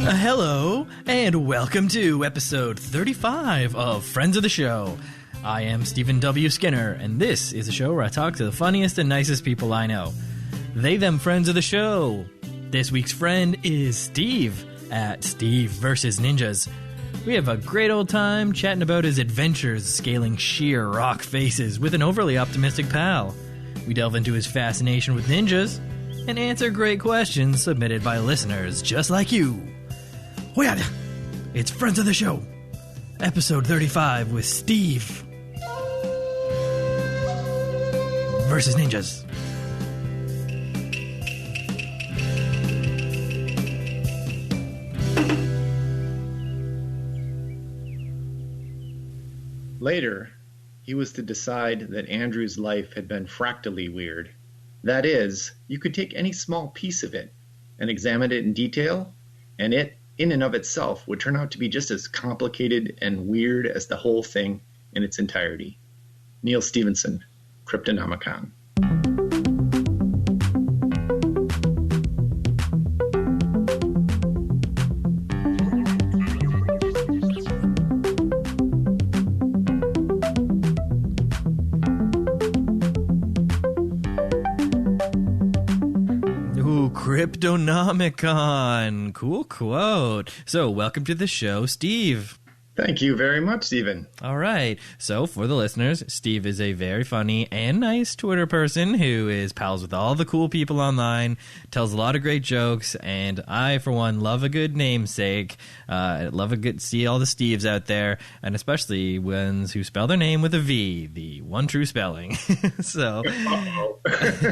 Hello, and welcome to episode 35 of Friends of the Show. I am Stephen W. Skinner, and this is a show where I talk to the funniest and nicest people I know. They, them friends of the show. This week's friend is Steve at Steve vs. Ninjas. We have a great old time chatting about his adventures scaling sheer rock faces with an overly optimistic pal. We delve into his fascination with ninjas and answer great questions submitted by listeners just like you. Well, it's Friends of the Show, episode 35 with Steve versus Ninjas. Later, he was to decide that Andrew's life had been fractally weird. That is, you could take any small piece of it and examine it in detail, and it, in and of itself, would turn out to be just as complicated and weird as the whole thing in its entirety. Neal Stephenson, Cryptonomicon. Cryptonomicon. Cool quote. So, welcome to the show, Steve. Thank you very much, Stephen. All right. So, for the listeners, Steve is a very funny and nice Twitter person who is pals with all the cool people online, tells a lot of great jokes, and I, for one, love a good namesake. Love a good see all the Steves out there, and especially ones who spell their name with a V, the one true spelling. So,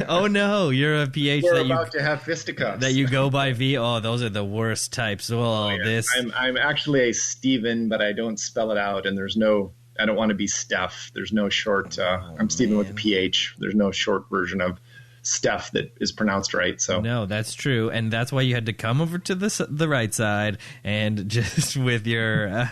oh no, you're a PH We're about to have fisticuffs. That you go by V. Oh, those are the worst types. Well, this I'm actually a Stephen, but I don't spell it out, and I don't want to be Steph. There's no short, I'm Stephen with a PH. There's no short version of Steph that is pronounced right. So no, that's true, and that's why you had to come over to the right side, and just with your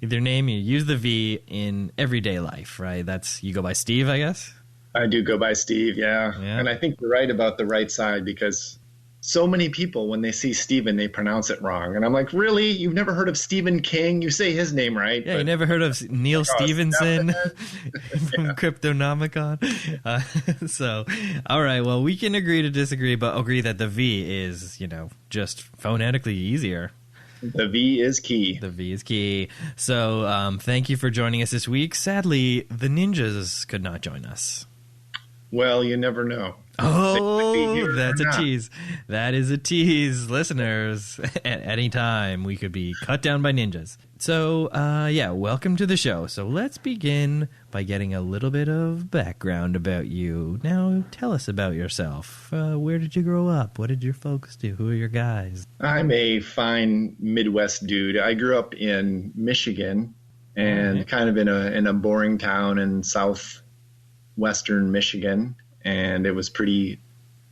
name, you use the V in everyday life, right? You go by Steve, I guess? I do go by Steve, yeah. And I think you're right about the right side, because so many people, when they see Stephen, they pronounce it wrong. And I'm like, really? You've never heard of Stephen King? You say his name right. Yeah, you never heard of Neal Stephenson from Cryptonomicon? So, all right, well, we can agree to disagree, but agree that the V is, just phonetically easier. The V is key. The V is key. So, thank you for joining us this week. Sadly, the ninjas could not join us. Well, you never know. Oh, that's a tease. That is a tease, listeners. At any time, we could be cut down by ninjas. So, welcome to the show. So let's begin by getting a little bit of background about you. Now, tell us about yourself. Where did you grow up? What did your folks do? Who are your guys? I'm a fine Midwest dude. I grew up in Michigan, and kind of in a boring town in southwestern Michigan. And it was pretty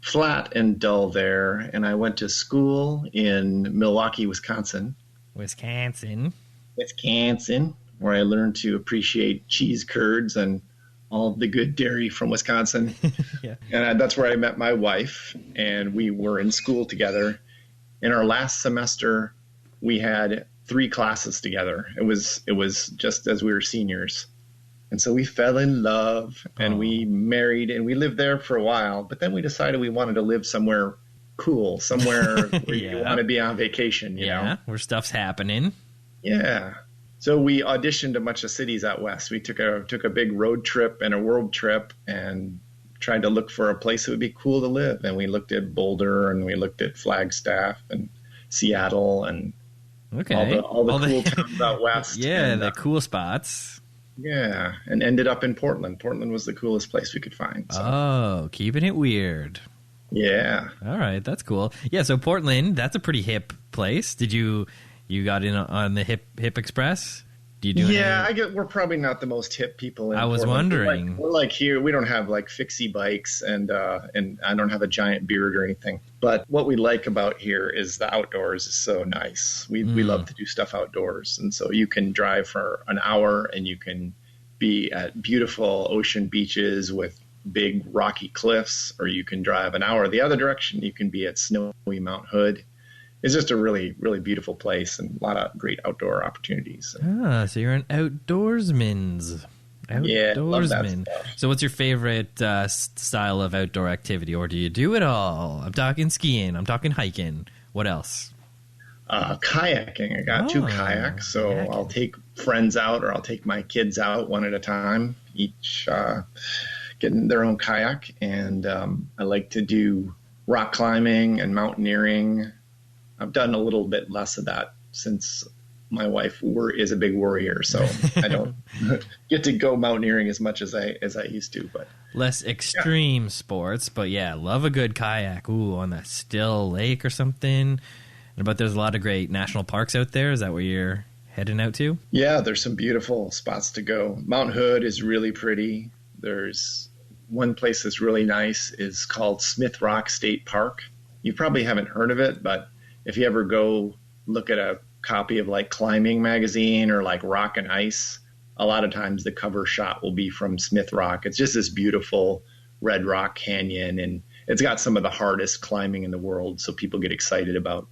flat and dull there. And I went to school in Milwaukee, Wisconsin, where I learned to appreciate cheese curds and all of the good dairy from Wisconsin. Yeah. And that's where I met my wife, and we were in school together. In our last semester, we had 3 classes together. It was just as we were seniors. And so we fell in love, and we married, and we lived there for a while. But then we decided we wanted to live somewhere cool, somewhere where you want to be on vacation, you know? Where stuff's happening. Yeah. So we auditioned a bunch of cities out west. We took a big road trip and a world trip and tried to look for a place that would be cool to live. And we looked at Boulder, and we looked at Flagstaff and Seattle and all the cool towns out west. Yeah, the cool spots. Yeah, and ended up in Portland. Portland was the coolest place we could find. So. Oh, keeping it weird. Yeah. All right, that's cool. Yeah, so Portland, that's a pretty hip place. Did you got in on the hip express? Do you do we're probably not the most hip people in I was Portland. wondering. We're like here, we don't have like fixie bikes, and I don't have a giant beard or anything. But what we like about here is the outdoors is so nice. We love to do stuff outdoors. And so you can drive for an hour, and you can be at beautiful ocean beaches with big rocky cliffs, or you can drive an hour the other direction. You can be at snowy Mount Hood. it's just a really, really beautiful place and a lot of great outdoor opportunities. So you're an outdoorsman. Yeah, love that stuff. So what's your favorite style of outdoor activity, or do you do it all? I'm talking skiing. I'm talking hiking. What else? Kayaking. I got 2 kayaks, so kayaking. I'll take friends out or I'll take my kids out one at a time, each getting their own kayak. And I like to do rock climbing and mountaineering. I've done a little bit less of that since my wife is a big warrior, so I don't get to go mountaineering as much as I used to. But less extreme sports, but yeah, love a good kayak. Ooh, on that still lake or something. But there's a lot of great national parks out there. Is that where you're heading out to? Yeah, there's some beautiful spots to go. Mount Hood is really pretty. There's one place that's really nice is called Smith Rock State Park. You probably haven't heard of it, but if you ever go look at a copy of like Climbing magazine or like Rock and Ice, a lot of times the cover shot will be from Smith Rock. It's just this beautiful red rock canyon, and it's got some of the hardest climbing in the world. So people get excited about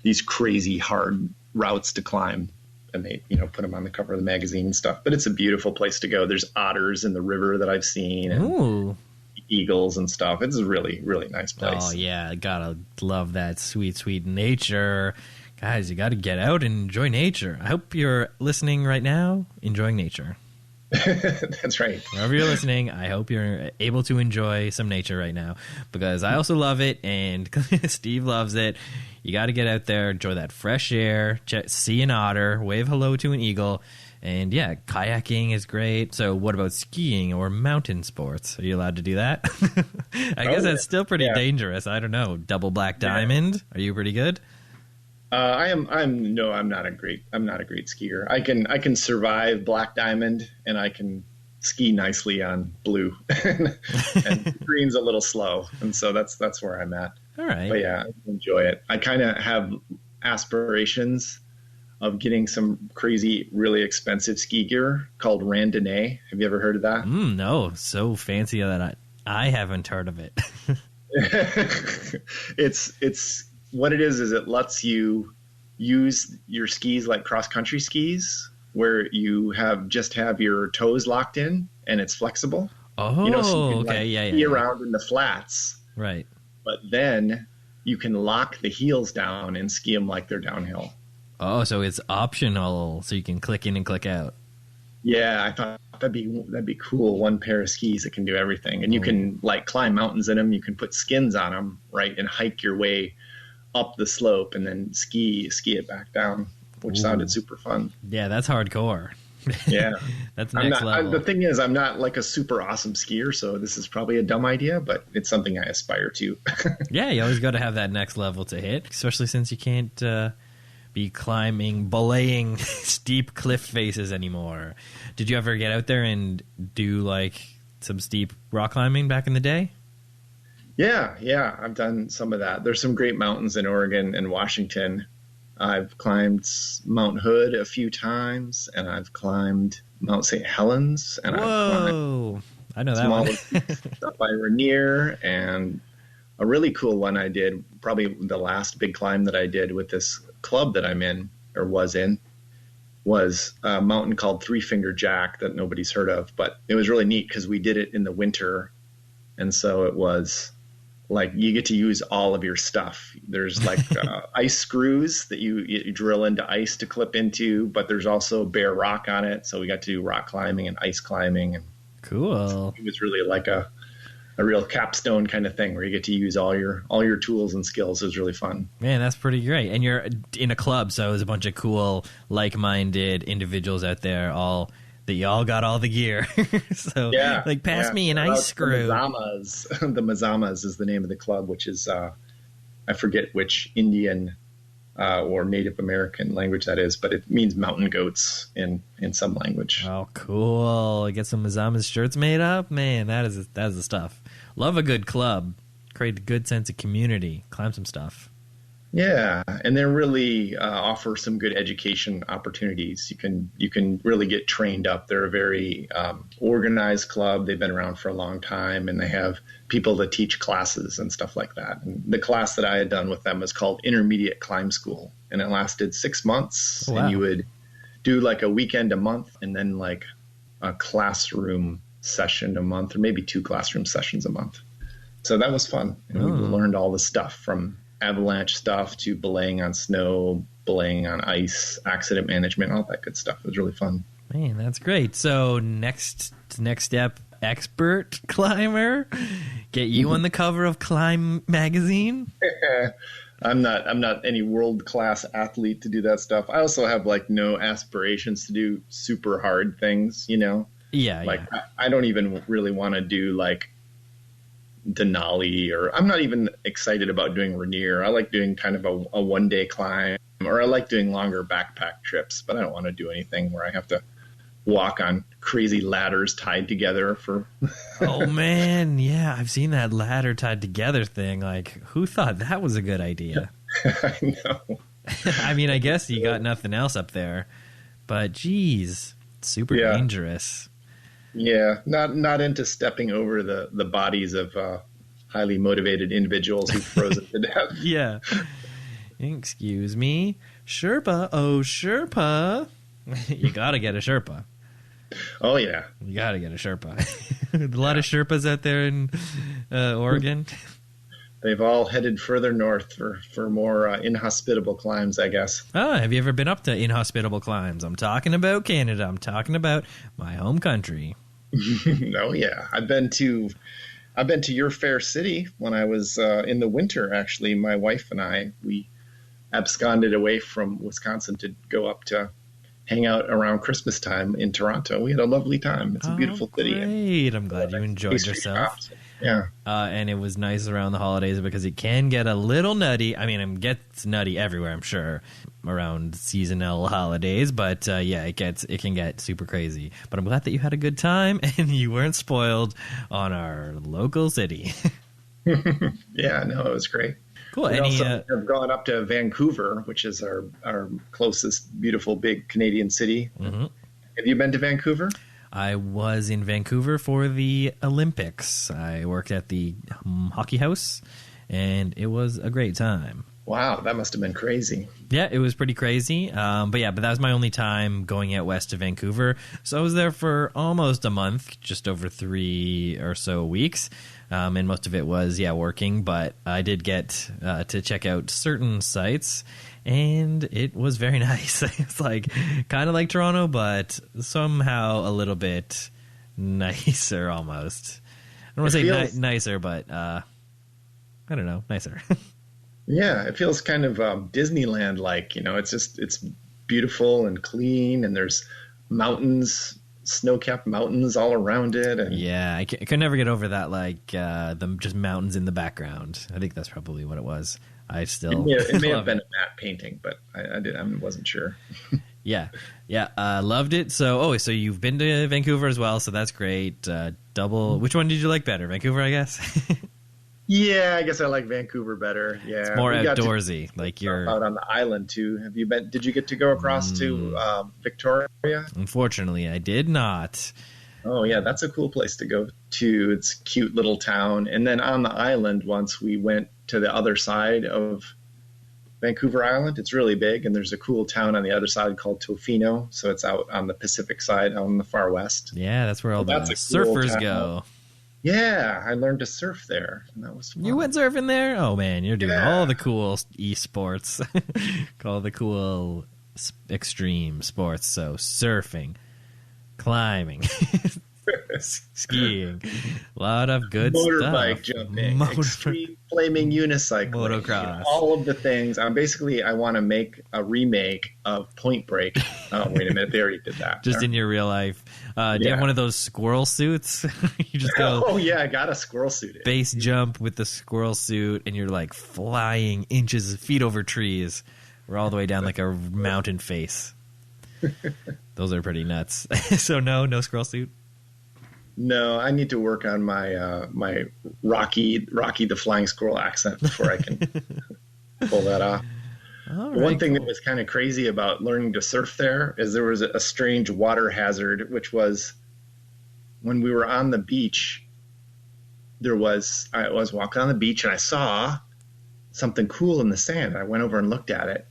these crazy hard routes to climb, and they, put them on the cover of the magazine and stuff. But it's a beautiful place to go. There's otters in the river that I've seen, and ooh, eagles and stuff. It's a really, really nice place. Oh yeah, gotta love that sweet, sweet nature. Guys, you got to get out and enjoy nature. I hope you're listening right now, enjoying nature. That's right. Wherever you're listening, I hope you're able to enjoy some nature right now, because I also love it, and Steve loves it. You got to get out there, enjoy that fresh air, see an otter, wave hello to an eagle, and yeah, kayaking is great. So what about skiing or mountain sports? Are you allowed to do that? I guess that's still pretty dangerous. I don't know. Double black diamond? Are you pretty good? I'm not a great skier. I can survive black diamond, and I can ski nicely on blue, and green's a little slow. And so that's where I'm at. All right. But yeah, I enjoy it. I kind of have aspirations of getting some crazy, really expensive ski gear called randonnée. Have you ever heard of that? No, so fancy that I haven't heard of it. It's what it is it lets you use your skis like cross-country skis, where you have your toes locked in and it's flexible. Oh, so you can, okay, ski around in the flats. Right. But then you can lock the heels down and ski them like they're downhill. Oh, so it's optional, so you can click in and click out. Yeah, I thought that'd be cool. One pair of skis that can do everything, and you can climb mountains in them. You can put skins on them, right, and hike your way up the slope and then ski it back down, which sounded super fun. Yeah, that's hardcore. Yeah, that's next level. The thing is, I'm not like a super awesome skier, so this is probably a dumb idea, but it's something I aspire to. Yeah, you always got to have that next level to hit, especially since you can't be belaying steep cliff faces anymore. Did you ever get out there and do some steep rock climbing back in the day? Yeah, I've done some of that. There's some great mountains in Oregon and Washington. I've climbed Mount Hood a few times, and I've climbed Mount St. Helens, and Whoa! I know that one. Stuff by Rainier, and a really cool one I did, probably the last big climb that I did with this club that I'm in, or was a mountain called Three Finger Jack that nobody's heard of, but it was really neat because we did it in the winter, and so it was you get to use all of your stuff. There's ice screws that you drill into ice to clip into, but there's also bare rock on it. So we got to do rock climbing and ice climbing. And cool. It was really like a real capstone kind of thing where you get to use all your tools and skills. It was really fun. Man, that's pretty great. And you're in a club, so there's a bunch of cool, like-minded individuals out there that you all got all the gear. So, pass me an ice screw. The Mazamas is the name of the club, which is, I forget which Indian or Native American language that is, but it means mountain goats in some language. Oh, cool. Get some Mazamas shirts made up? Man, that is the stuff. Love a good club. Create a good sense of community. Climb some stuff. Yeah, and they really offer some good education opportunities. You can really get trained up. They're a very organized club. They've been around for a long time, and they have people that teach classes and stuff like that. And the class that I had done with them was called Intermediate Climb School, and it lasted 6 months. Oh, wow. And you would do like a weekend a month, and then like a classroom session a month, or maybe 2 classroom sessions a month. So that was fun. And we learned all the stuff from avalanche stuff to belaying on snow, belaying on ice, accident management, all that good stuff. It was really fun. Man, that's great. So next step, expert climber, get you on the cover of Climb magazine. I'm not any world-class athlete to do that stuff. I also have like no aspirations to do super hard things, you know? Yeah. Like I don't even really want to do like Denali, or I'm not even excited about doing Rainier. I like doing kind of a one-day climb, or I like doing longer backpack trips, but I don't want to do anything where I have to walk on crazy ladders tied together for Oh man, yeah, I've seen that ladder tied together thing. Like, who thought that was a good idea? I know. I mean, I guess you got nothing else up there, but geez, super dangerous. Yeah, not into stepping over the bodies of highly motivated individuals who've frozen to death. Yeah. Excuse me, Sherpa. Oh, Sherpa. You gotta get a Sherpa. Oh yeah, you gotta get a Sherpa. A lot of Sherpas out there in Oregon. They've all headed further north for more inhospitable climbs, I guess. Oh, have you ever been up to inhospitable climbs? I'm talking about Canada. I'm talking about my home country. Oh yeah, I've been to your fair city when I was in the winter. Actually, my wife and we absconded away from Wisconsin to go up to hang out around Christmas time in Toronto. We had a lovely time. It's a beautiful city. Great! I'm glad you enjoyed yourself. Yeah. And it was nice around the holidays because it can get a little nutty. I mean, it gets nutty everywhere, I'm sure, around seasonal holidays. But it can get super crazy. But I'm glad that you had a good time and you weren't spoiled on our local city. Yeah, no, it was great. Cool. We also have gone up to Vancouver, which is our closest beautiful big Canadian city. Mm-hmm. Have you been to Vancouver? I was in Vancouver for the Olympics. I worked at the hockey house, and it was a great time. Wow, that must have been crazy. Yeah, it was pretty crazy. But that was my only time going out west to Vancouver. So I was there for almost a month, just over 3 or so weeks. And most of it was, working. But I did get to check out certain sites, and it was very nice. It's like kind of like Toronto, but somehow a little bit nicer almost. I don't want to say nicer, but I don't know, nicer. Yeah, it feels kind of Disneyland-like. You know, it's beautiful and clean, and there's mountains, snow-capped mountains all around it. And yeah, I could never get over that, like the just mountains in the background. I think that's probably what it was. It may have been a matte painting, but I wasn't sure. Yeah, loved it. So you've been to Vancouver as well, so that's great. Which one did you like better? Vancouver, I guess. Yeah, I guess I like Vancouver better. Yeah, it's more outdoorsy. Like you're out on the island too. Have you been? Did you get to go across to Victoria? Unfortunately, I did not. Oh yeah, that's a cool place to go to. It's a cute little town. And then on the island, once we went to the other side of Vancouver Island, it's really big, and there's a cool town on the other side called Tofino. So it's out on the Pacific side, out on the far west. Yeah, that's where all the surfers go. Yeah, I learned to surf there, and that was fun. You went surfing there? Oh man, you're doing all the cool esports, all the cool extreme sports. So surfing, climbing, skiing, a lot of good motorbike stuff. Jumping, extreme flaming unicycling, motocross, all of the things. I want to make a remake of Point Break. Oh wait a minute, they already did that. Just in your real life. Do you have one of those squirrel suits? You just go. Oh yeah, I got a squirrel suit. Base jump with the squirrel suit, and you're like flying feet over trees. We're all the way down like a mountain face. Those are pretty nuts. So no squirrel suit. No, I need to work on my my Rocky the Flying Squirrel accent before I can pull that off. All The right, one thing cool. that was kind of crazy about learning to surf there is there was a strange water hazard, which was when we were on the beach, I was walking on the beach and I saw something cool in the sand. I went over and looked at it,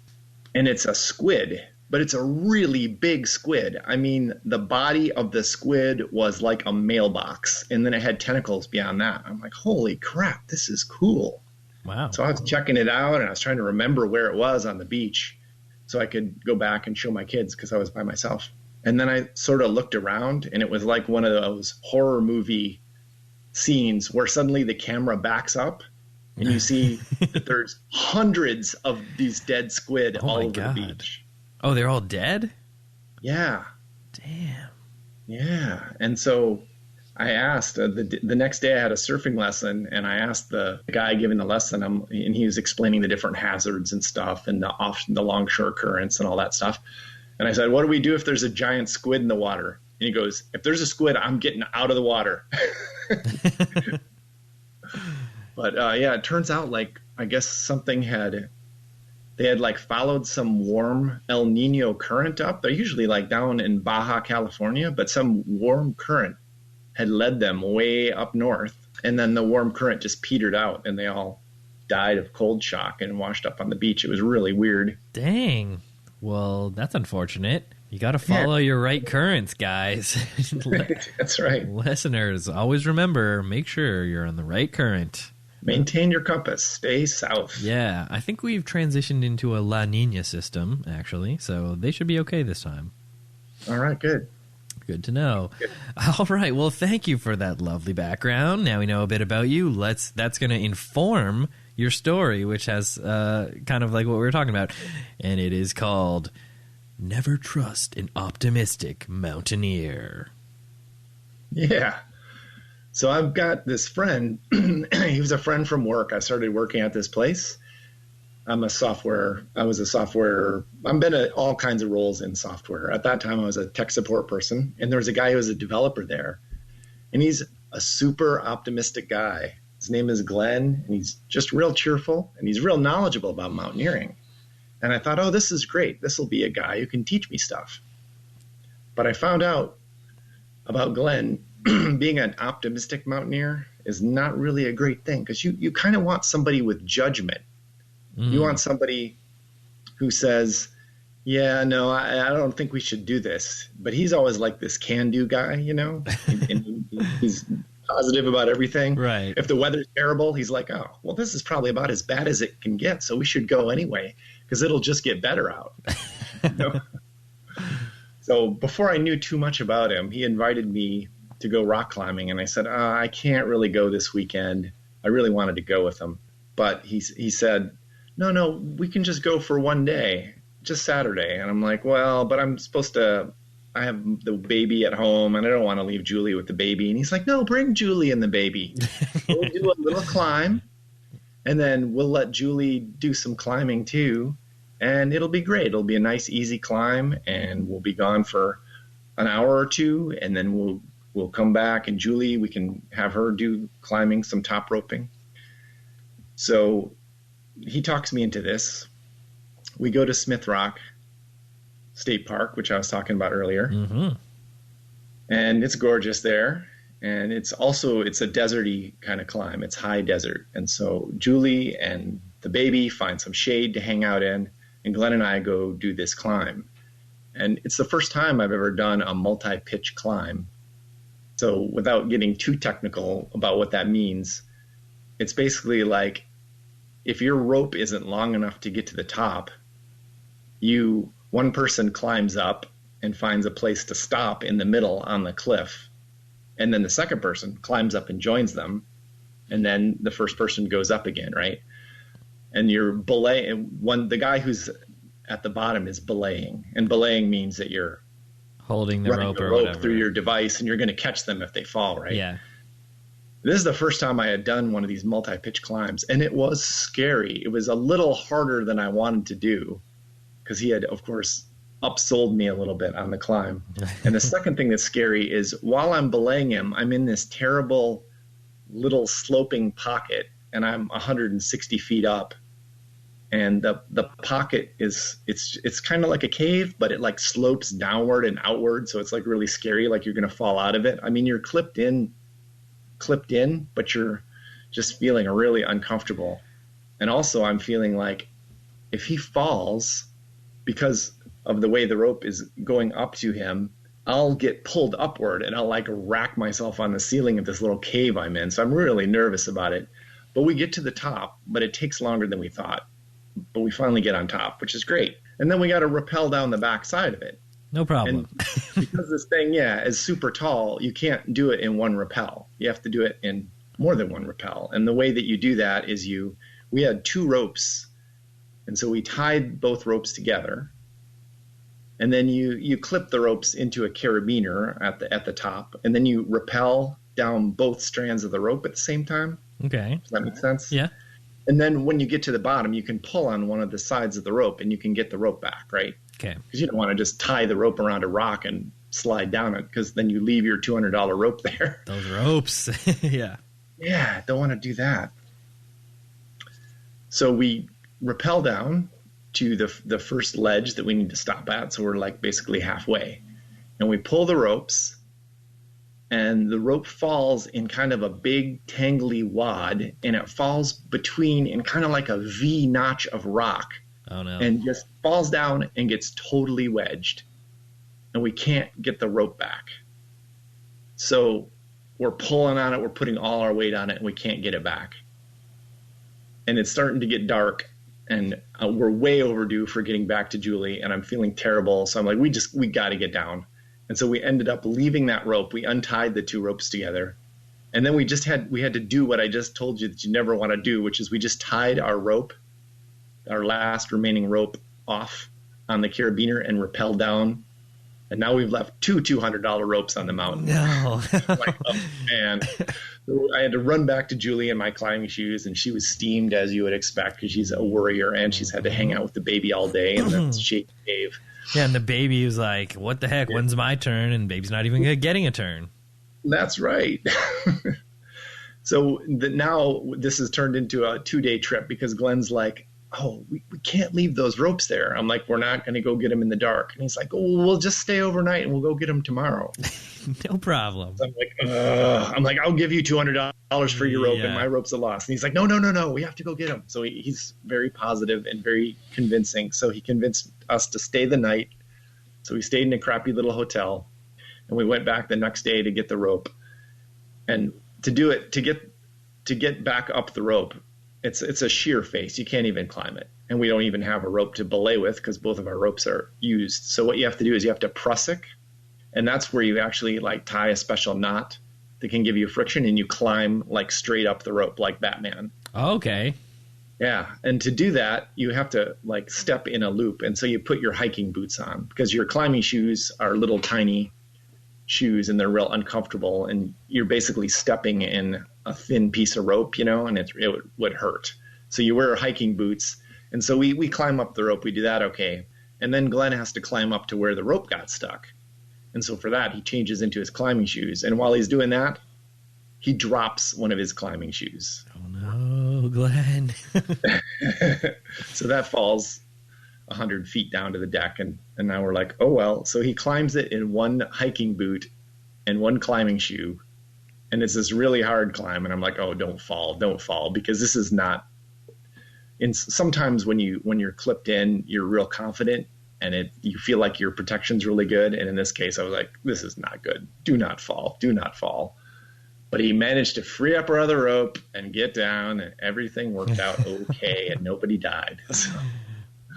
and it's a squid, but it's a really big squid. I mean, the body of the squid was like a mailbox, and then it had tentacles beyond that. I'm like, holy crap, this is cool. Wow. So I was checking it out, and I was trying to remember where it was on the beach so I could go back and show my kids because I was by myself. And then I sort of looked around, and it was like one of those horror movie scenes where suddenly the camera backs up and you see that there's hundreds of these dead squid all over the beach. Oh, they're all dead? Yeah. Damn. Yeah. And so I asked, the next day I had a surfing lesson, and I asked the guy giving the lesson, and he was explaining the different hazards and stuff and the longshore currents and all that stuff. And I said, what do we do if there's a giant squid in the water? And he goes, if there's a squid, I'm getting out of the water. But yeah, it turns out I guess they had followed some warm El Nino current up. They're usually down in Baja California, but some warm current had led them way up north. And then the warm current just petered out, and they all died of cold shock and washed up on the beach. It was really weird. Dang. Well, that's unfortunate. You got to follow your right currents, guys. That's right. Listeners, always remember, make sure you're on the right current. Maintain your compass. Stay south. Yeah, I think we've transitioned into a La Nina system, actually, so they should be okay this time. All right, good. Good to know. Good. All right, well, thank you for that lovely background. Now we know a bit about you. That's going to inform your story, which has kind of like what we were talking about, and it is called Never Trust an Optimistic Mountaineer. Yeah. So I've got this friend. He was a friend from work. I started working at this place. I've been at all kinds of roles in software. At that time, I was a tech support person, and there was a guy who was a developer there. And he's a super optimistic guy. His name is Glenn, and he's just real cheerful, and he's real knowledgeable about mountaineering. And I thought, oh, this is great. This will be a guy who can teach me stuff. But I found out about Glenn being an optimistic mountaineer is not really a great thing, because you kind of want somebody with judgment. You want somebody who says, yeah, no, I don't think we should do this. But he's always like this can-do guy, and he's positive about everything. Right. If the weather's terrible, he's like, oh, well, this is probably about as bad as it can get, so we should go anyway, because it'll just get better out. So before I knew too much about him, he invited me to go rock climbing, and I said, I can't really go this weekend. I really wanted to go with him. But he said, no, we can just go for one day, just Saturday. And I'm like, well, but I have the baby at home, and I don't want to leave Julie with the baby. And he's like, no, bring Julie and the baby. We'll do a little climb, and then we'll let Julie do some climbing too, and it'll be great. It'll be a nice, easy climb, and we'll be gone for an hour or two, and then we'll come back, and Julie, we can have her do climbing, some top roping. So he talks me into this. We go to Smith Rock State Park, which I was talking about earlier. Mm-hmm. And it's gorgeous there. And it's a deserty kind of climb. It's high desert. And so Julie and the baby find some shade to hang out in, and Glenn and I go do this climb. And it's the first time I've ever done a multi-pitch climb. So without getting too technical about what that means, it's basically like if your rope isn't long enough to get to the top, one person climbs up and finds a place to stop in the middle on the cliff. And then the second person climbs up and joins them. And then the first person goes up again, right? And you're belaying. The guy who's at the bottom is belaying. And belaying means that you're holding the running rope the or rope whatever through your device, and you're going to catch them if they fall, right? Yeah. This is the first time I had done one of these multi-pitch climbs, and it was scary. It was a little harder than I wanted to do, because he had, of course, upsold me a little bit on the climb. And the second thing that's scary is while I'm belaying him, I'm in this terrible little sloping pocket, and I'm 160 feet up. And the pocket it's kind of like a cave, but it like slopes downward and outward. So it's like really scary, like you're going to fall out of it. I mean, you're clipped in, but you're just feeling really uncomfortable. And also I'm feeling like if he falls, because of the way the rope is going up to him, I'll get pulled upward and I'll like rack myself on the ceiling of this little cave I'm in. So I'm really nervous about it. But we get to the top, but it takes longer than we thought. But we finally get on top, which is great. And then we got to rappel down the back side of it. No problem. And because this thing, is super tall, you can't do it in one rappel. You have to do it in more than one rappel. And the way that you do that is we had 2 ropes. And so we tied both ropes together. And then you clip the ropes into a carabiner at the top. And then you rappel down both strands of the rope at the same time. Okay. Does that make sense? Yeah. And then when you get to the bottom, you can pull on one of the sides of the rope and you can get the rope back, right? Okay. Because you don't want to just tie the rope around a rock and slide down it, because then you leave your $200 rope there. Those ropes. Yeah. Yeah, don't want to do that. So we rappel down to the first ledge that we need to stop at. So we're like basically halfway. And we pull the ropes, and the rope falls in kind of a big tangly wad, and it falls between in kind of like a V notch of rock. Oh no. And just falls down and gets totally wedged. And we can't get the rope back. So we're pulling on it, we're putting all our weight on it, and we can't get it back. And it's starting to get dark, and we're way overdue for getting back to Julie, and I'm feeling terrible. So I'm like, we got to get down. And so we ended up leaving that rope. We untied the 2 ropes together. And then we had to do what I just told you that you never want to do, which is we just tied our rope, our last remaining rope, off on the carabiner and rappelled down. And now we've left 2 $200 ropes on the mountain. No. Like, oh, man. I had to run back to Julie in my climbing shoes, and she was steamed, as you would expect, because she's a worrier, and she's had to hang out with the baby all day in the shaky cave. Yeah, and the baby was like, what the heck, when's my turn? And baby's not even getting a turn. That's right. So now this has turned into a 2-day trip, because Glenn's like, oh, we can't leave those ropes there. I'm like, we're not going to go get them in the dark. And he's like, oh, we'll just stay overnight and we'll go get them tomorrow. No problem. So I'm like, I'll give you $200 for your rope, and my rope's a loss. And he's like, no, we have to go get them. So he's very positive and very convincing. So he convinced us to stay the night. So we stayed in a crappy little hotel, and we went back the next day to get the rope. And to do it, to get back up the rope, it's a sheer face. You can't even climb it. And we don't even have a rope to belay with, because both of our ropes are used. So what you have to do is you have to prusik. And that's where you actually like tie a special knot that can give you friction, and you climb like straight up the rope like Batman. Okay. Yeah. And to do that, you have to like step in a loop. And so you put your hiking boots on, because your climbing shoes are little tiny shoes and they're real uncomfortable. And you're basically stepping in a thin piece of rope, and it would hurt. So you wear hiking boots. And so we climb up the rope. We do that. Okay. And then Glenn has to climb up to where the rope got stuck. And so for that, he changes into his climbing shoes. And while he's doing that, he drops one of his climbing shoes. Oh, no, Glenn. So that falls 100 feet down to the deck. And now we're like, oh, well. So he climbs it in one hiking boot and one climbing shoe. And it's this really hard climb. And I'm like, oh, don't fall. Because this is not. Sometimes when you're clipped in, you're real confident. And you feel like your protection's really good. And in this case, I was like, this is not good. Do not fall. But he managed to free up our other rope and get down, and everything worked out okay, and nobody died. So.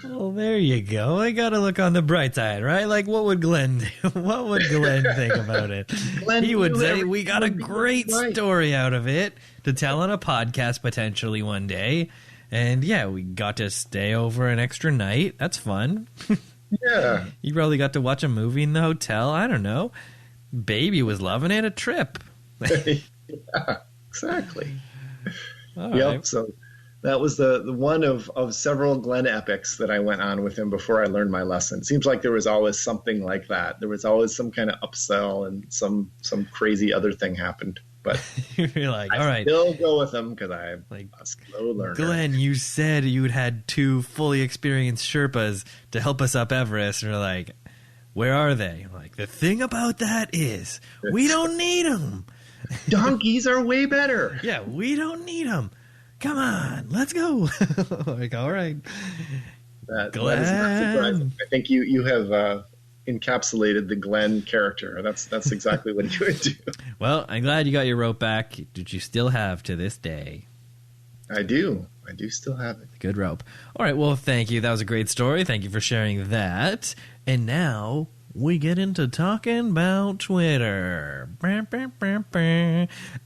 Well, there you go. I got to look on the bright side, right? Like, what would Glenn do? What would Glenn think about it? Glenn, he would say, we got a great story out of it to tell on a podcast potentially one day. And, yeah, we got to stay over an extra night. That's fun. Yeah. You probably got to watch a movie in the hotel. I don't know. Baby was loving it. A trip. Yeah, exactly. All yep. right. So that was the one of several Glenn epics that I went on with him before I learned my lesson. Seems like there was always something like that. There was always some kind of upsell, and some crazy other thing happened. but you're like, all right, still go with them because I'm like a slow learner. Glenn, you said you had 2 fully experienced Sherpas to help us up Everest, and you're like, where are they? I'm like, the thing about that is we don't need them. Donkeys are way better. Yeah, we don't need them. Come on, let's go. Like, all right. That Glenn. is not surprising. I think you have encapsulated the Glenn character. That's exactly what you would do. Well, I'm glad you got your rope back, which you still have to this day. I do still have it. Good rope. All right, well, thank you. That was a great story. Thank you for sharing that. And now we get into talking about Twitter.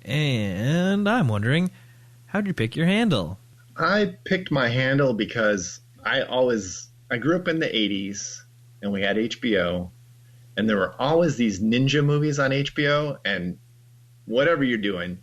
And I'm wondering, how'd you pick your handle? I picked my handle because I grew up in the 80s and we had HBO, and there were always these ninja movies on HBO, and whatever you're doing,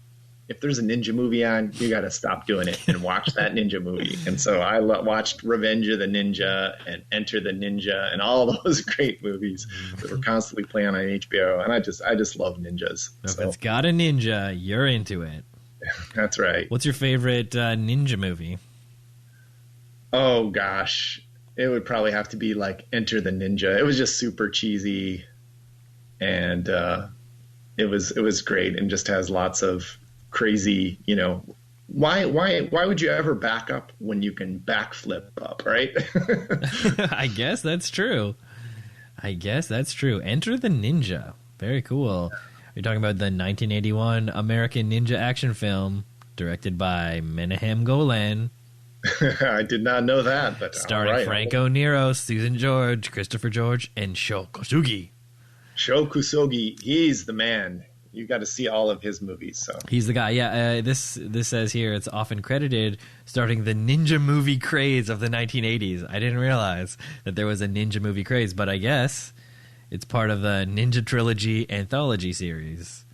if there's a ninja movie on, you got to stop doing it and watch that ninja movie. And so I watched Revenge of the Ninja and Enter the Ninja and all those great movies that were constantly playing on HBO. And I just love ninjas. If it's got a ninja, you're into it. That's right. What's your favorite ninja movie? Oh, gosh. It would probably have to be like Enter the Ninja. It was just super cheesy. And it was great and just has lots of crazy, why would you ever back up when you can backflip up, right? I guess that's true. Enter the Ninja. Very cool. You're talking about the 1981 American ninja action film directed by Menahem Golan. I did not know that, but starring Franco Nero, Susan George, Christopher George, and Sho Kosugi. Sho Kosugi, he's the man. You got to see all of his movies. So he's the guy. Yeah, this says here it's often credited starting the ninja movie craze of the 1980s. I didn't realize that there was a ninja movie craze, but I guess it's part of the Ninja Trilogy anthology series.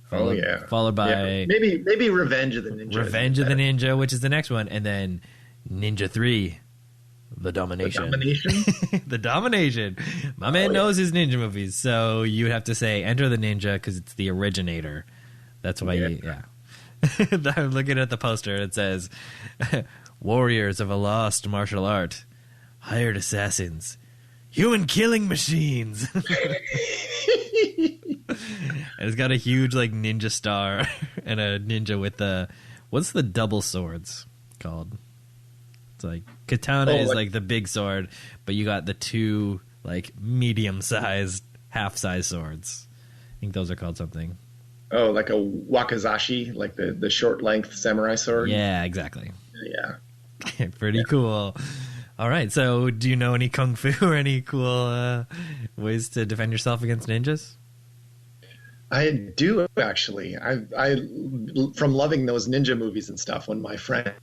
Followed by maybe Revenge of the Ninja. Revenge of the Ninja, which is the next one, and then Ninja 3. The Domination. The Domination. My man knows his ninja movies, so you would have to say Enter the Ninja because it's the originator. That's why I'm looking at the poster. It says, Warriors of a lost martial art, hired assassins, human killing machines. And it's got a huge ninja star and a ninja with what's the double swords called? It's like katana is the big sword, but you got the 2 medium-sized, half-size swords. I think those are called something. Oh, like a wakizashi, like the short-length samurai sword? Yeah, exactly. Yeah. Pretty cool. All right, so do you know any kung fu or any cool ways to defend yourself against ninjas? I do, actually. I from loving those ninja movies and stuff, when my friend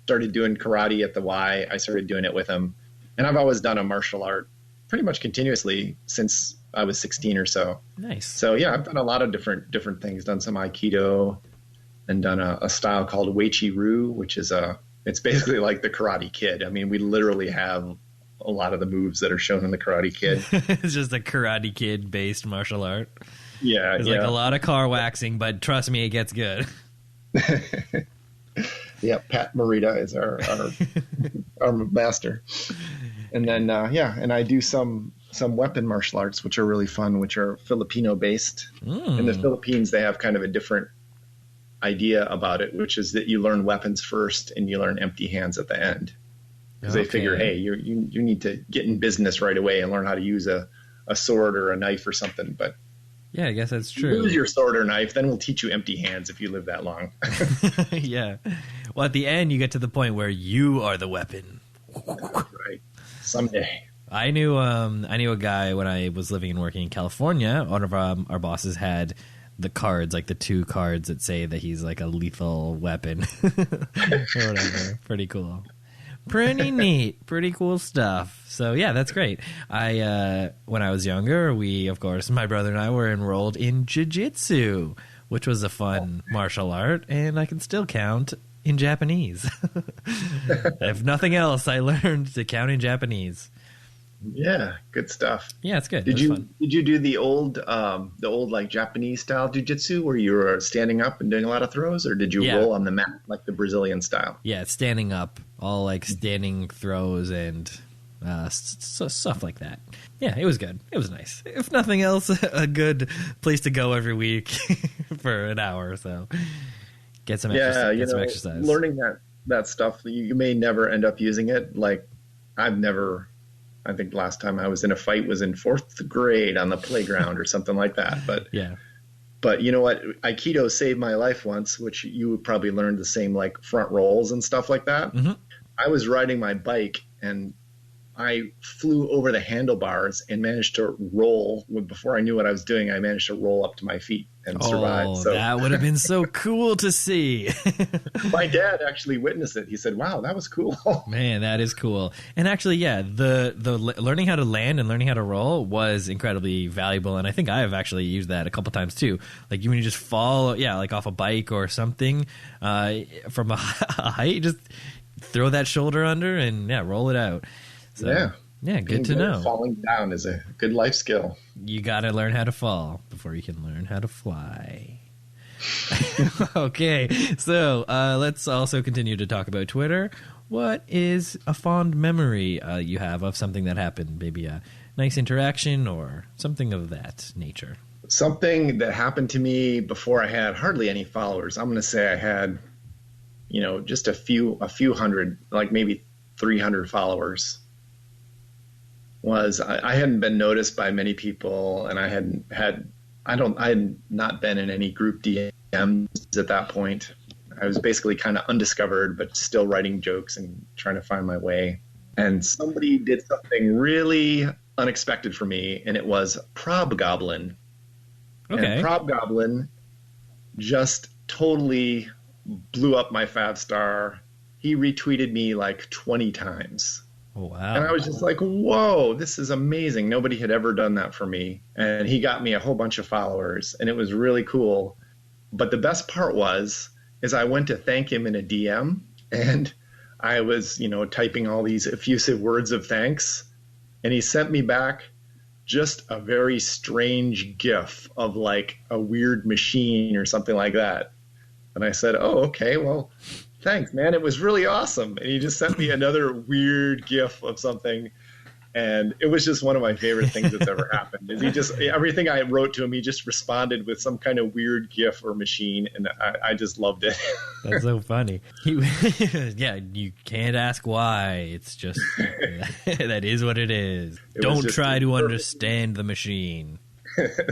started doing karate at the Y, I started doing it with him. And I've always done a martial art pretty much continuously since I was 16 or so. Nice. So yeah, I've done a lot of different things. Done some Aikido and done a style called Wei Chi Ru, which is it's basically like the Karate Kid. I mean, we literally have a lot of the moves that are shown in the Karate Kid. It's just a Karate Kid based martial art. Yeah. There's a lot of car waxing, but trust me, it gets good. Yeah, Pat Morita is our master. And then and I do some weapon martial arts, which are really fun, which are Filipino based. In the Philippines, they have kind of a different idea about it, which is that you learn weapons first and you learn empty hands at the end, because they figure, hey, you need to get in business right away and learn how to use a sword or a knife or something. But yeah, I guess that's true. Use your sword or knife, then we'll teach you empty hands if you live that long. Yeah. Well, at the end, you get to the point where you are the weapon. Right. Someday. I knew a guy when I was living and working in California. One of our bosses had the cards, like the 2 cards that say that he's like a lethal weapon. Or whatever. Pretty cool. Pretty neat. Pretty cool stuff. So yeah, that's great. When I was younger, my brother and I were enrolled in jiu-jitsu, which was a fun martial art, and I can still count in Japanese. If nothing else, I learned to count in Japanese. Yeah, good stuff. Yeah, it's good. Did you do the old like Japanese style jujitsu where you were standing up and doing a lot of throws, or did you roll on the mat like the Brazilian style? Yeah, it's standing up, all like standing throws and stuff like that. Yeah, it was good. It was nice. If nothing else, a good place to go every week for an hour or so. Get some exercise. Learning that stuff, you may never end up using it. Like I think last time I was in a fight was in 4th grade on the playground or something like that. But yeah. But you know what? Aikido saved my life once, which you would probably learn the same, like front rolls and stuff like that. Mm-hmm. I was riding my bike and I flew over the handlebars and managed to roll. Before I knew what I was doing, I managed to roll up to my feet and survive. So that would have been so cool to see. My dad actually witnessed it. He said, "Wow, that was cool." Man, that is cool. And actually, yeah, the learning how to land and learning how to roll was incredibly valuable. And I think I have actually used that a couple times too. Like when you just fall, like off a bike or something from a height, just throw that shoulder under and roll it out. So, yeah, good to know. Falling down is a good life skill. You got to learn how to fall before you can learn how to fly. Okay, so let's also continue to talk about Twitter. What is a fond memory you have of something that happened? Maybe a nice interaction or something of that nature. Something that happened to me before I had hardly any followers. I'm going to say I had, just a few hundred, like maybe 300 followers. I hadn't been noticed by many people, and I had not been in any group DMs at that point. I was basically kind of undiscovered, but still writing jokes and trying to find my way. And somebody did something really unexpected for me, and it was Prob Goblin. Okay. And Prob Goblin just totally blew up my 5-star. He retweeted me like 20 times. Oh, wow. And I was just like, whoa, this is amazing. Nobody had ever done that for me. And he got me a whole bunch of followers, and it was really cool. But the best part is I went to thank him in a DM, and I was, typing all these effusive words of thanks. And he sent me back just a very strange GIF of like a weird machine or something like that. And I said, oh, okay, well, thanks, man. It was really awesome. And he just sent me another weird GIF of something. And it was just one of my favorite things that's ever happened. Is everything I wrote to him, he just responded with some kind of weird GIF or machine. And I just loved it. That's so funny. Yeah, you can't ask why. It's just, that is what it is. Don't try to understand the machine.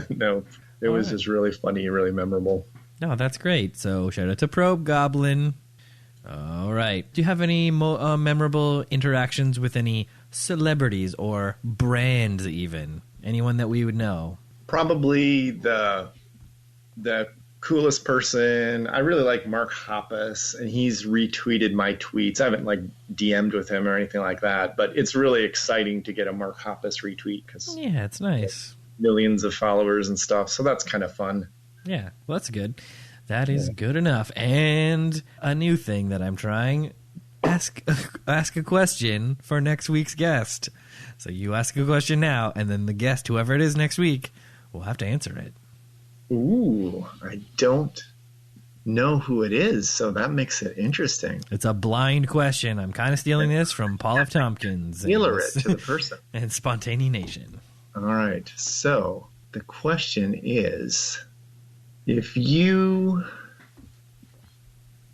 No, it was just really funny, really memorable. No, that's great. So shout out to Probe Goblin. All right. Do you have any memorable interactions with any celebrities or brands even? Anyone that we would know? Probably the coolest person. I really like Mark Hoppus, and he's retweeted my tweets. I haven't DM'd with him or anything like that, but it's really exciting to get a Mark Hoppus retweet because it's nice. Millions of followers and stuff. So that's kind of fun. Yeah, well, that's good. That is good enough. And a new thing that I'm trying, ask a question for next week's guest. So you ask a question now, and then the guest, whoever it is next week, will have to answer it. Ooh, I don't know who it is, so that makes it interesting. It's a blind question. I'm kind of stealing this from Paul F. Tompkins. Tailor it to the person. And Spontaneous Nation. All right, so the question is, if you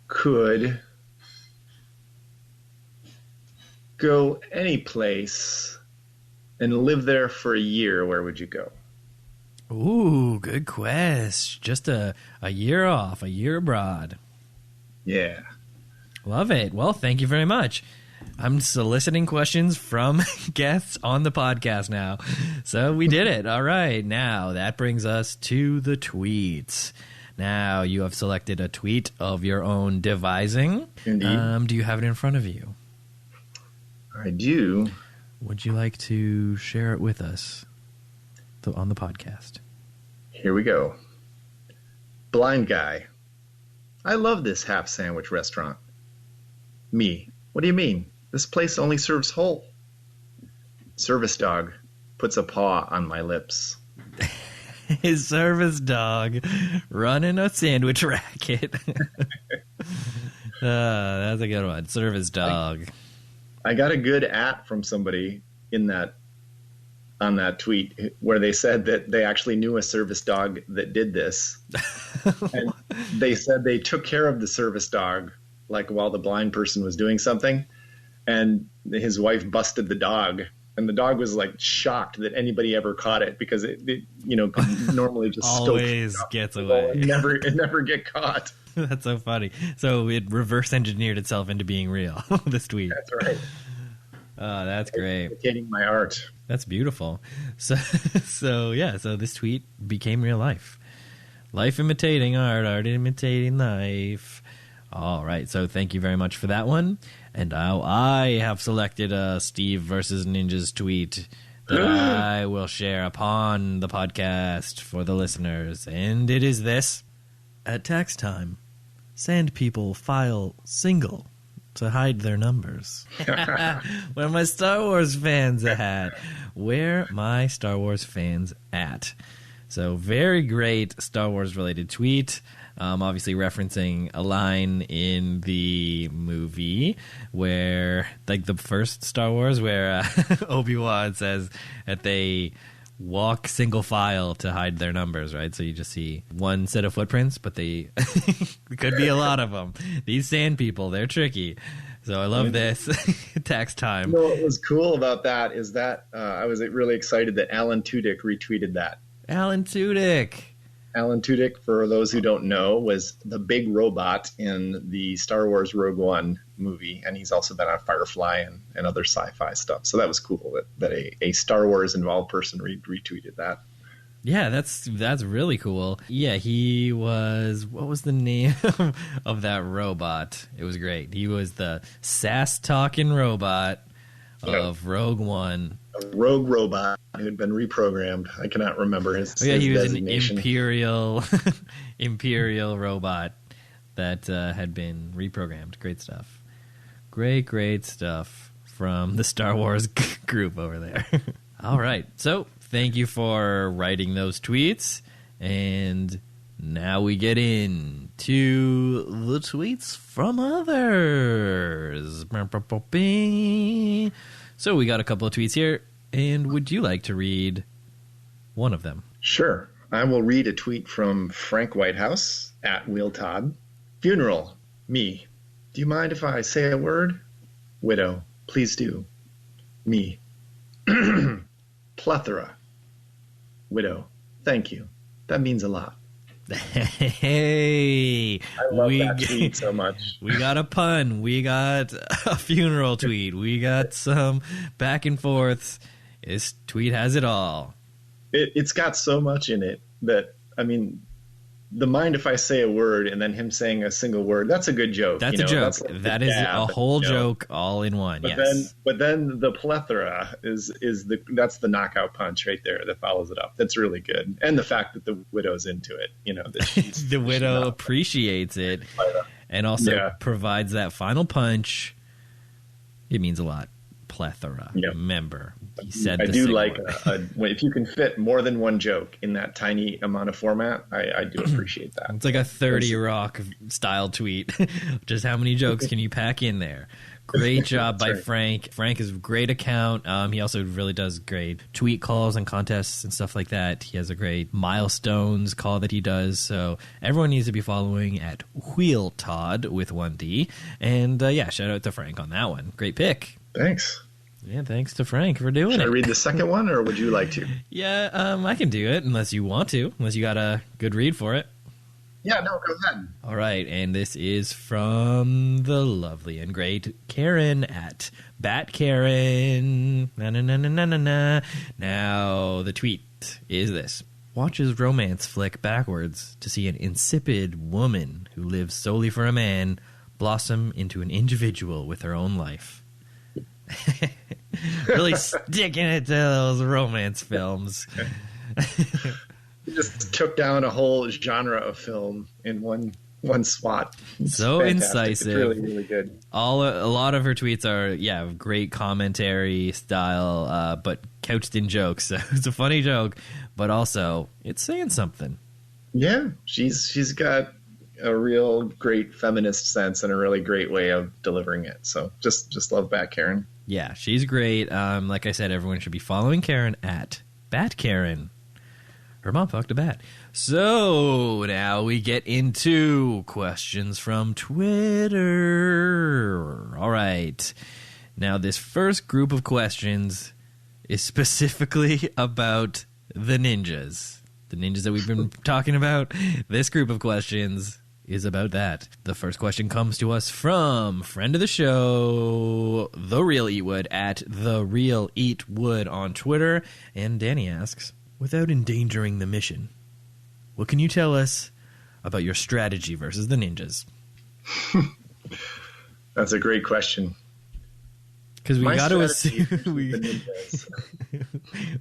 could go any place and live there for a year, where would you go? Ooh, good quest. Just a year off, a year abroad. Yeah. Love it. Well, thank you very much. I'm soliciting questions from guests on the podcast now. So we did it. All right. Now that brings us to the tweets. Now you have selected a tweet of your own devising. Indeed. Do you have it in front of you? I do. Would you like to share it with us on the podcast? Here we go. Blind guy. I love this half sandwich restaurant. Me. What do you mean? This place only serves whole. service dog puts a paw on my lips. His service dog running a sandwich racket. That's a good one. Service dog. I got a good from somebody on that tweet where they said that they actually knew a service dog that did this. And they said they took care of the service dog like while the blind person was doing something, and his wife busted the dog, and the dog was like shocked that anybody ever caught it because it normally just always gets away. It never get caught. That's so funny. So it reverse engineered itself into being real. This tweet. That's right. Oh, that's great. Imitating my art. That's beautiful. So this tweet became real life. Life imitating art, art imitating life. All right, so thank you very much for that one. And now I have selected a Steve versus Ninjas tweet that I will share upon the podcast for the listeners. And it is this. At tax time, sand people file single to hide their numbers. Where my Star Wars fans at? Where my Star Wars fans at? So very great Star Wars related tweet. Obviously referencing a line in the movie where, like the first Star Wars, where Obi-Wan says that they walk single file to hide their numbers, right? So you just see one set of footprints, but they could be a lot of them. These sand people, they're tricky. So I love this. Tax time. What was cool about that is that I was really excited that Alan Tudyk retweeted that. Alan Tudyk, for those who don't know, was the big robot in the Star Wars Rogue One movie, and he's also been on Firefly and other sci-fi stuff. So that was cool that a Star Wars involved person retweeted that. Yeah, that's really cool. Yeah, he was, what was the name of that robot? It was great. He was the sass-talking robot of Rogue One. A rogue robot who had been reprogrammed. I cannot remember his he was an designation. Imperial robot that had been reprogrammed. Great stuff. Great stuff from the Star Wars group over there. All right. So thank you for writing those tweets. And now we get into the tweets from others. So we got a couple of tweets here. And would you like to read one of them? Sure. I will read a tweet from Frank Whitehouse at Will Todd. Funeral. Me. Do you mind if I say a word? Widow. Please do. Me. Plethora. Widow. Thank you. That means a lot. Hey, I love that tweet so much. We got a pun. We got a funeral tweet. We got some back and forths. This tweet has it all. It's got so much in it that, I mean, the mind if I say a word and then him saying a single word, that's a good joke. That's a joke. That's like that is a whole joke all in one. But then the plethora that's the knockout punch right there that follows it up. That's really good. And the fact that the widow's into it, that the widow appreciates it and also provides that final punch. It means a lot. Plethora. Yep. Remember, he said. I do like if you can fit more than one joke in that tiny amount of format. I do appreciate that. It's like a 30 Rock style tweet. Just how many jokes can you pack in there? Great job by Frank. Frank is a great account. He also really does great tweet calls and contests and stuff like that. He has a great milestones call that he does. So everyone needs to be following at Wheel Todd with 1D. And shout out to Frank on that one. Great pick. Thanks. Yeah, thanks to Frank for doing it. Should I read the second one, or would you like to? Yeah, I can do it, unless you want to, unless you got a good read for it. Yeah, no, go ahead. All right, and this is from the lovely and great Karen at Bat Karen. Na. Now, the tweet is this. Watches romance flick backwards to see an insipid woman who lives solely for a man blossom into an individual with her own life. Really sticking it to those romance films. You just took down a whole genre of film in one one swat. It's so fantastic. incisive. It's really, really good. A lot of her tweets are, great commentary style, but couched in jokes. So it's a funny joke, but also it's saying something. Yeah, she's got a real great feminist sense and a really great way of delivering it. So just love Bat Karen. Yeah, she's great. Like I said, everyone should be following Karen at Bat Karen. Her mom fucked a bat. So now we get into questions from Twitter. All right. Now this first group of questions is specifically about the ninjas. The ninjas that we've been talking about. This group of questions is about that. The first question comes to us from friend of the show, The Real Eatwood, at The Real Eatwood on Twitter. And Danny asks, without endangering the mission, what can you tell us about your strategy versus the ninjas? That's a great question. Because we got to assume we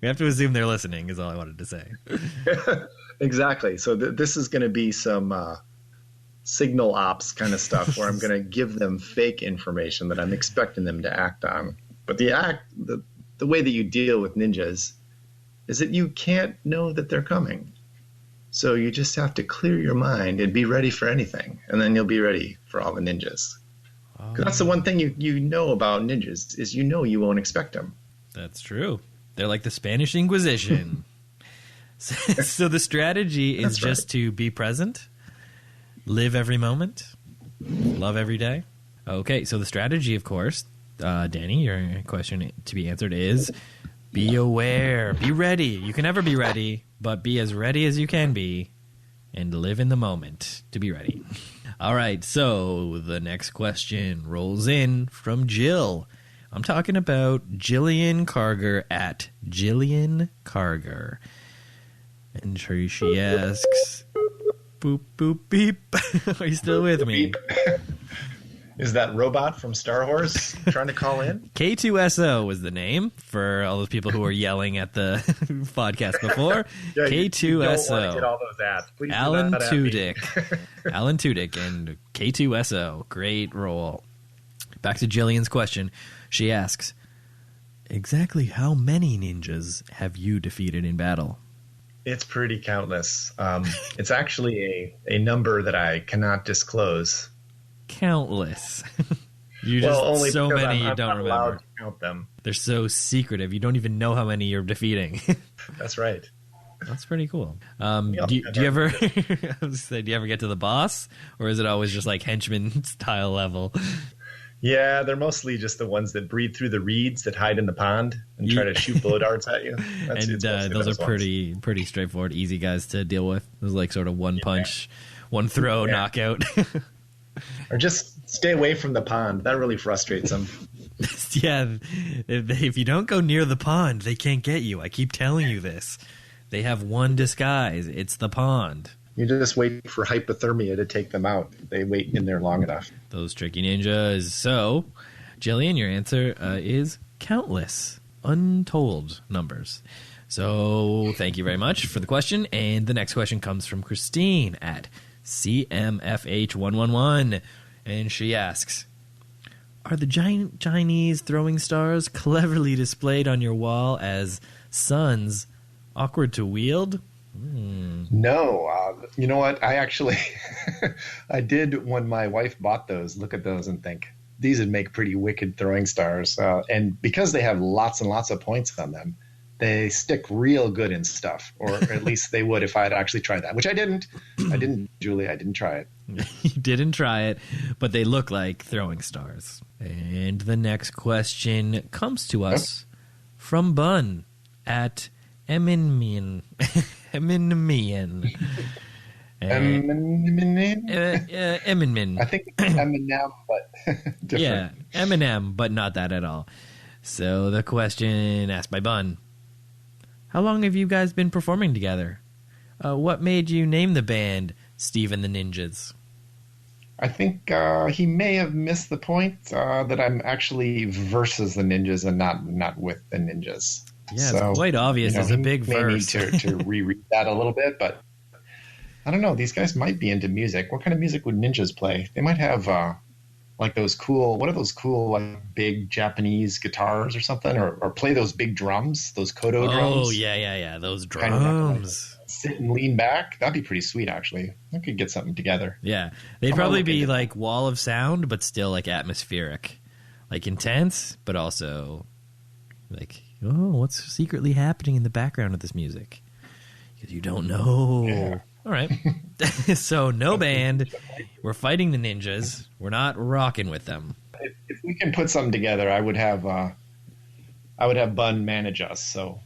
have to assume they're listening. Is all I wanted to say. Exactly. So this is going to be some signal ops kind of stuff where I'm going to give them fake information that I'm expecting them to act on. But the way that you deal with ninjas is that you can't know that they're coming. So you just have to clear your mind and be ready for anything. And then you'll be ready for all the ninjas. That's the one thing you know about ninjas is you won't expect them. That's true. They're like the Spanish Inquisition. So the strategy is just to be present, live every moment, love every day. Okay, so the strategy, of course, Danny, your question to be answered is be aware, be ready. You can never be ready, but be as ready as you can be and live in the moment to be ready. All right, so the next question rolls in from Jill. I'm talking about Jillian Carger at Jillian Carger. And she asks, boop, boop, beep. Are you still with me? Is that robot from Star Wars trying to call in? K2SO was the name for all those people who were yelling at the podcast before. Yeah, K2SO. You don't want to get all those ads. Please Alan Tudyk. Alan Tudyk and K2SO. Great role. Back to Jillian's question. She asks, exactly how many ninjas have you defeated in battle? It's pretty countless. It's actually a number that I cannot disclose. Countless. Only so many you don't remember. Allowed to count them. They're so secretive. You don't even know how many you're defeating. That's right. That's pretty cool. Do you ever? I was say, do you ever get to the boss, or is it always just like henchman style level? Yeah, they're mostly just the ones that breathe through the reeds that hide in the pond and try to shoot blow darts at you. Those are pretty straightforward, easy guys to deal with. Those like sort of one punch, one throw, knockout. Or just stay away from the pond. That really frustrates them. Yeah, if you don't go near the pond, they can't get you. I keep telling you this. They have one disguise. It's the pond. You just wait for hypothermia to take them out. They wait in there long enough. Those tricky ninjas. So, Jillian, your answer is countless, untold numbers. So, thank you very much for the question. And the next question comes from Christine at CMFH111. And she asks, are the giant Chinese throwing stars cleverly displayed on your wall as suns awkward to wield? No. You know what? I actually, I did when my wife bought those, look at those and think, these would make pretty wicked throwing stars. And because they have lots and lots of points on them, they stick real good in stuff. Or at least they would if I had actually tried that, which I didn't. Julie. I didn't try it. You didn't try it, but they look like throwing stars. And the next question comes to us from Bun at Eminmian. Eminmian. Eminmin. I think it's Eminem, but different. Yeah, Eminem, but not that at all. So the question asked by Bun, how long have you guys been performing together? What made you name the band Stephen the Ninjas? I think he may have missed the point that I'm actually versus the ninjas and not with the ninjas. Yeah, so, it's quite obvious. It's a big verse. May need to reread that a little bit, but I don't know. These guys might be into music. What kind of music would ninjas play? They might have like those cool, what are those cool, like big Japanese guitars or something? Or play those big drums, those koto drums. Oh, yeah. Those Kind of like drums. sit and lean back. That'd be pretty sweet, actually. I could get something together. Yeah. They'd probably be like wall of sound, but still like atmospheric. Like intense, but also like, oh, what's secretly happening in the background of this music? Because you don't know. Yeah. All right. So no band. We're fighting the ninjas. We're not rocking with them. If we can put something together, I would have Bun manage us. So,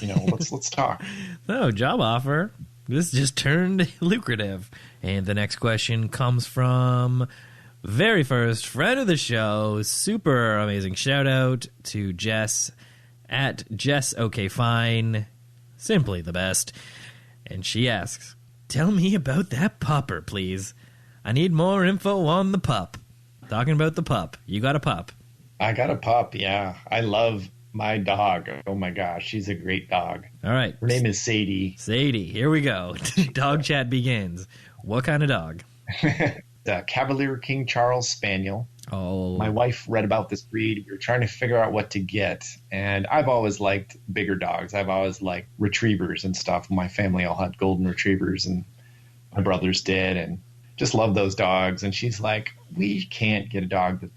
let's talk. Oh, job offer. This just turned lucrative. And the next question comes from very first friend of the show. Super amazing shout out to Jess at Jess OK Fine. Simply the best. And she asks, tell me about that pupper, please. I need more info on the pup. Talking about the pup. You got a pup. I got a pup, yeah. I love my dog. Oh my gosh, she's a great dog. All right. Her name is Sadie. Sadie, here we go. Dog chat begins. What kind of dog? The Cavalier King Charles Spaniel. Oh. My wife read about this breed. We were trying to figure out what to get. And I've always liked bigger dogs. I've always liked retrievers and stuff. My family all had golden retrievers, and my brothers did, and just love those dogs. And she's like, we can't get a dog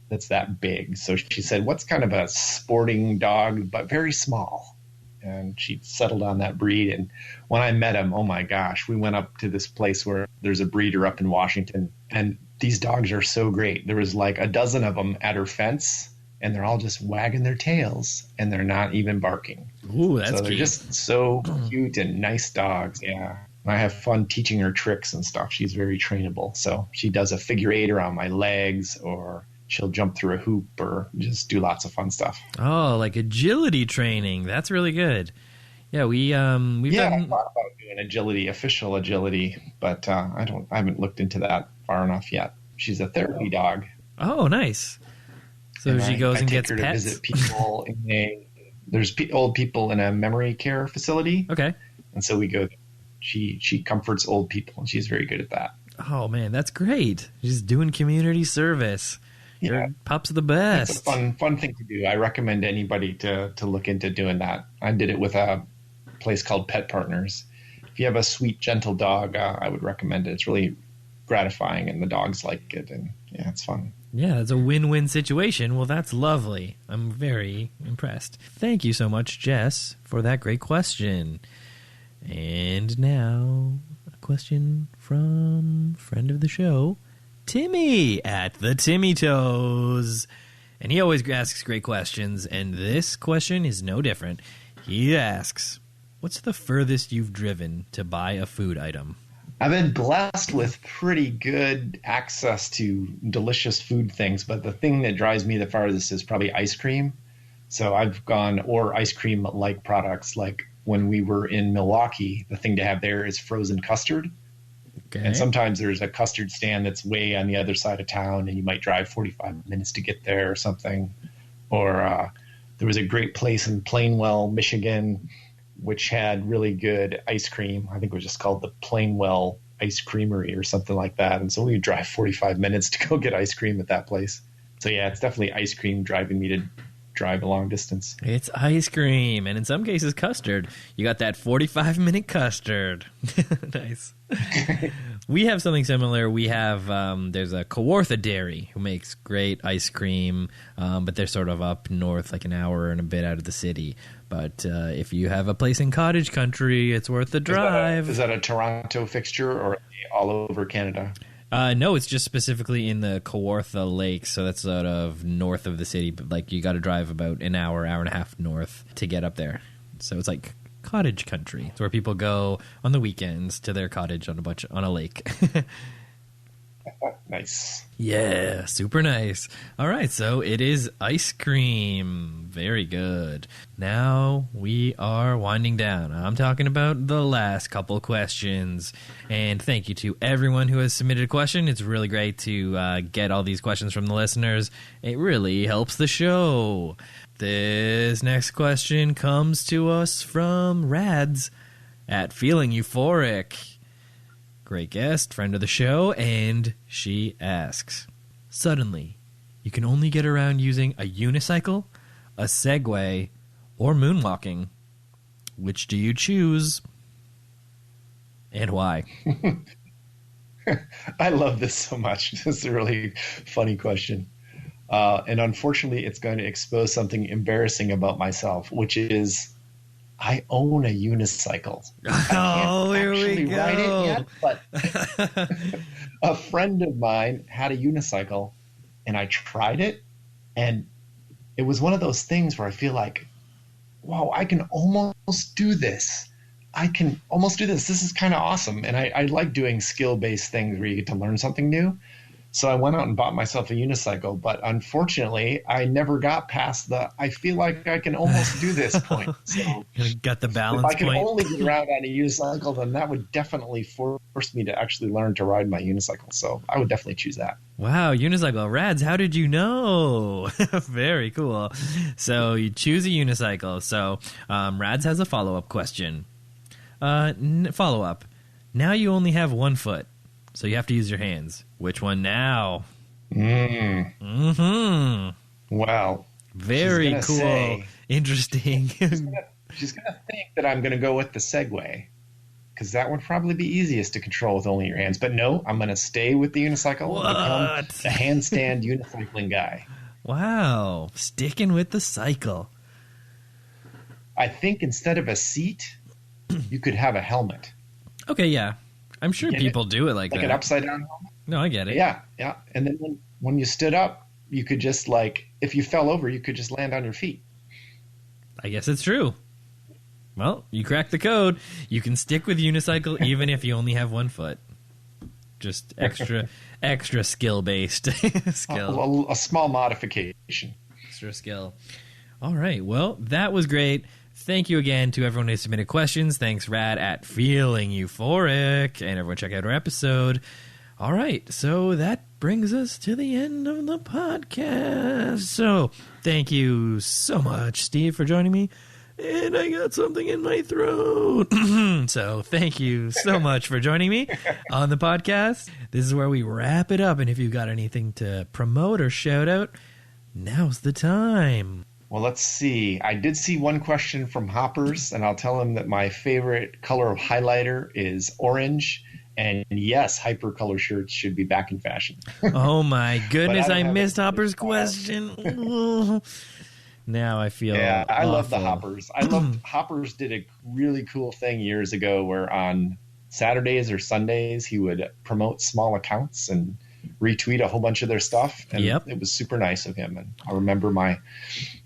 that's that big. So she said, what's kind of a sporting dog, but very small? And she settled on that breed. And when I met him, oh my gosh, we went up to this place where there's a breeder up in Washington, and these dogs are so great. There was like a dozen of them at her fence, and they're all just wagging their tails, and they're not even barking. Ooh, that's so they're cute. just so cute and nice dogs. Yeah. I have fun teaching her tricks and stuff. She's very trainable. So she does a figure eight around my legs, or she'll jump through a hoop, or just do lots of fun stuff. Oh, like agility training. That's really good. Yeah, we've done... I thought about doing agility, official agility, but I haven't looked into that far enough yet. She's a therapy dog. Oh, nice. So she goes and gets pets. I take her to visit people there's old people in a memory care facility. Okay. And so we go there. She comforts old people, and she's very good at that. Oh man, that's great. She's doing community service. Yeah. Your pup's the best. It's a fun thing to do. I recommend anybody to look into doing that. I did it with a place called Pet Partners. If you have a sweet, gentle dog, I would recommend it. It's really gratifying, and the dogs like it, and yeah, it's fun. Yeah, it's a win-win situation. Well, that's lovely. I'm very impressed. Thank you so much, Jess, for that great question. And now, a question from friend of the show, Timmy at the Timmy Toes. And he always asks great questions, and this question is no different. He asks, what's the furthest you've driven to buy a food item? I've been blessed with pretty good access to delicious food things, but the thing that drives me the farthest is probably ice cream. So I've gone, or ice cream-like products, like when we were in Milwaukee, the thing to have there is frozen custard. Okay. And sometimes there's a custard stand that's way on the other side of town, and you might drive 45 minutes to get there or something. Or there was a great place in Plainwell, Michigan, which had really good ice cream. I think it was just called the Plainwell Ice Creamery or something like that. And so we would drive 45 minutes to go get ice cream at that place. So yeah, it's definitely ice cream driving me to drive a long distance. It's ice cream, and in some cases custard. You got that 45-minute custard. Nice. We have something similar. We have there's a Kawartha Dairy who makes great ice cream, but they're sort of up north, like an hour and a bit out of the city. But if you have a place in cottage country, it's worth the drive. Is that a Toronto fixture, or all over Canada? No, it's just specifically in the Kawartha Lake, so that's sort of north of the city. But like you got to drive about an hour and a half north to get up there. So it's like cottage country. It's where people go on the weekends to their cottage on a lake. Nice. Yeah, super nice. All right, so it is ice cream. Very good. Now we are winding down. I'm talking about the last couple questions. And thank you to everyone who has submitted a question. It's really great to get all these questions from the listeners. It really helps the show. This next question comes to us from Rads at Feeling Euphoric. great guest, friend of the show, and she asks, suddenly, you can only get around using a unicycle, a Segway, or moonwalking. Which do you choose? And why? I love this so much. This is a really funny question. And unfortunately, it's going to expose something embarrassing about myself, which is I own a unicycle. Oh, here we go. Ride it yet, but a friend of mine had a unicycle, and I tried it, and it was one of those things where I feel like, wow, I can almost do this. This is kind of awesome. And I like doing skill-based things where you get to learn something new. So I went out and bought myself a unicycle. But unfortunately, I never got past I feel like I can almost do this point. So got the balance if I point. could only get around on a unicycle, then that would definitely force me to actually learn to ride my unicycle. So I would definitely choose that. Wow, unicycle. Rads, how did you know? Very cool. So you choose a unicycle. So Rads has a follow-up question. Follow-up. Now you only have one foot, so you have to use your hands. Which one now? Wow. Very cool. Interesting. She's going to think that I'm going to go with the Segway, because that would probably be easiest to control with only your hands. But no, I'm going to stay with the unicycle and become the handstand unicycling guy. Wow. Sticking with the cycle. I think instead of a seat, you could have a helmet. Okay, yeah. I'm sure people do it like that. Like an upside-down helmet? No, I get it. Yeah. And then when you stood up, you could just, if you fell over, you could just land on your feet. I guess it's true. Well, you cracked the code. You can stick with unicycle even if you only have one foot. Just extra skill-based skill. A small modification. Extra skill. All right. Well, that was great. Thank you again to everyone who submitted questions. Thanks, Rad, at Feeling Euphoric. And everyone check out our episode. All right. So that brings us to the end of the podcast. So thank you so much, Steve, for joining me. And I got something in my throat. So thank you so much for joining me on the podcast. This is where we wrap it up. And if you've got anything to promote or shout out, now's the time. Well, let's see. I did see one question from Hoppers, and I'll tell him that my favorite color of highlighter is orange. And yes, hypercolor shirts should be back in fashion. Oh my goodness, I missed Hopper's question. Now I feel I love the Hoppers. Hoppers did a really cool thing years ago where on Saturdays or Sundays he would promote small accounts and retweet a whole bunch of their stuff, and it was super nice of him. And I remember my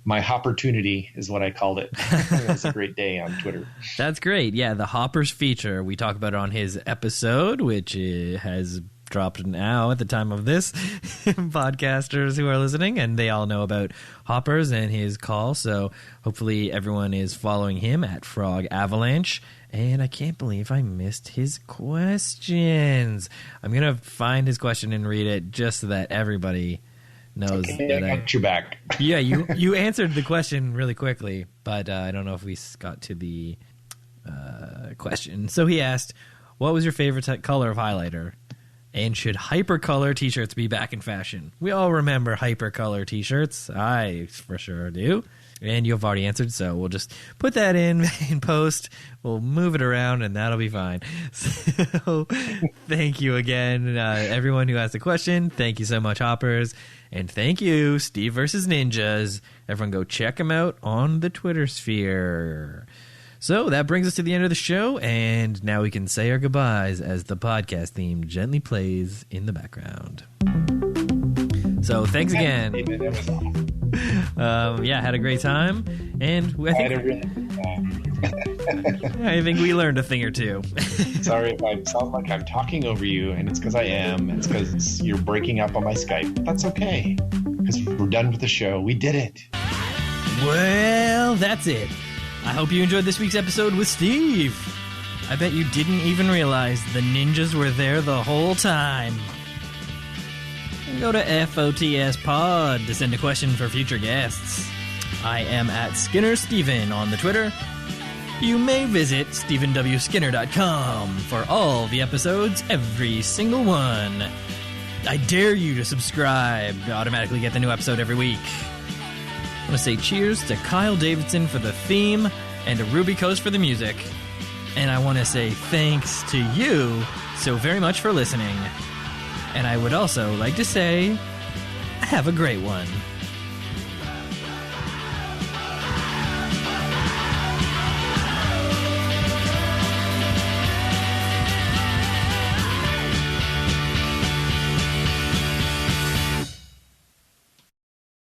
Hopportunity is what I called it. It was a great day on Twitter. That's great. Yeah, the Hoppers feature. We talk about it on his episode, which has dropped now at the time of this. Podcasters who are listening, and they all know about Hoppers and his call. So hopefully everyone is following him at Frog Avalanche. And I can't believe I missed his questions. I'm going to find his question and read it just so that everybody knows that I got your back. Yeah, you answered the question really quickly, but I don't know if we got to the question. So he asked, what was your favorite color of highlighter? And should hypercolor t-shirts be back in fashion? We all remember hypercolor t-shirts. I for sure do. And you've already answered, so we'll just put that in post. We'll move it around, and that'll be fine. So thank you again, everyone who asked a question. Thank you so much, Hoppers. And thank you, Steve versus Ninjas. Everyone go check him out on the Twitter sphere. So that brings us to the end of the show, and now we can say our goodbyes as the podcast theme gently plays in the background. So thanks again. Had a great time, and I think we learned a thing or two. Sorry if I sound like I'm talking over you, and it's because I am. It's because you're breaking up on my Skype. But that's okay, because we're done with the show. We did it. Well, that's it. I hope you enjoyed this week's episode with Steve. I bet you didn't even realize the ninjas were there the whole time. Go to FOTS Pod to send a question for future guests. I am at Skinner Steven on the Twitter. You may visit StephenWSkinner.com for all the episodes, every single one. I dare you to subscribe to automatically get the new episode every week. I want to say cheers to Kyle Davidson for the theme and to Ruby Coast for the music. And I want to say thanks to you so very much for listening. And I would also like to say, have a great one.